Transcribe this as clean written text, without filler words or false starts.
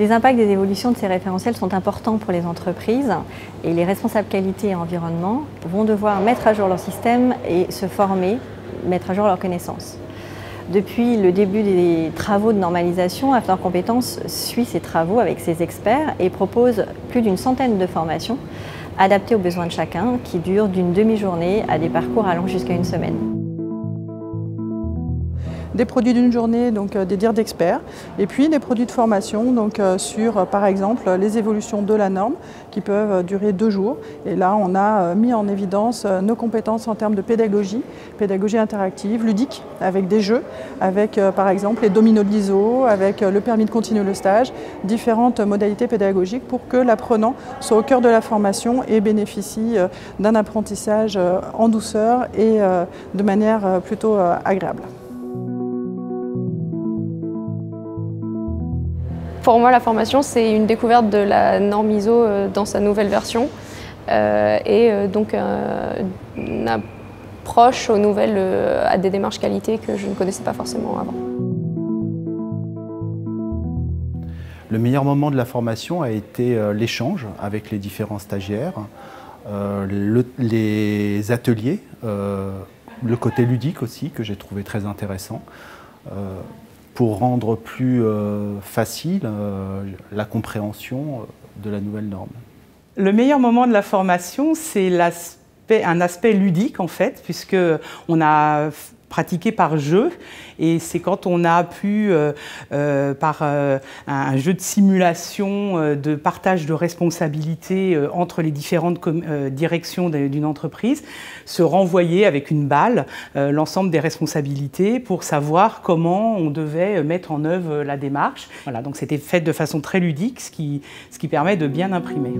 Les impacts des évolutions de ces référentiels sont importants pour les entreprises et les responsables qualité et environnement vont devoir mettre à jour leur système et se former, mettre à jour leurs connaissances. Depuis le début des travaux de normalisation, After Compétences suit ces travaux avec ses experts et propose plus d'une centaine de formations adaptées aux besoins de chacun qui durent d'une demi-journée à des parcours allant jusqu'à une semaine. Des produits d'une journée, donc des dires d'experts, et puis des produits de formation donc, sur, par exemple, les évolutions de la norme qui peuvent durer 2 jours. Et là, on a mis en évidence nos compétences en termes de pédagogie interactive, ludique, avec des jeux, avec par exemple les dominos de l'ISO, avec le permis de continuer le stage, différentes modalités pédagogiques pour que l'apprenant soit au cœur de la formation et bénéficie d'un apprentissage en douceur et de manière plutôt agréable. Pour moi, la formation, c'est une découverte de la norme ISO dans sa nouvelle version donc une approche aux nouvelles, à des démarches qualité que je ne connaissais pas forcément avant. Le meilleur moment de la formation a été l'échange avec les différents stagiaires, les ateliers, le côté ludique aussi que j'ai trouvé très intéressant. Pour rendre plus facile la compréhension de la nouvelle norme. Le meilleur moment de la formation, c'est un aspect ludique en fait, puisqu'on a pratiqué par jeu et c'est quand on a pu, par un jeu de simulation, de partage de responsabilités entre les différentes directions d'une entreprise, se renvoyer avec une balle l'ensemble des responsabilités pour savoir comment on devait mettre en œuvre la démarche. Voilà, donc c'était fait de façon très ludique, ce qui permet de bien imprimer.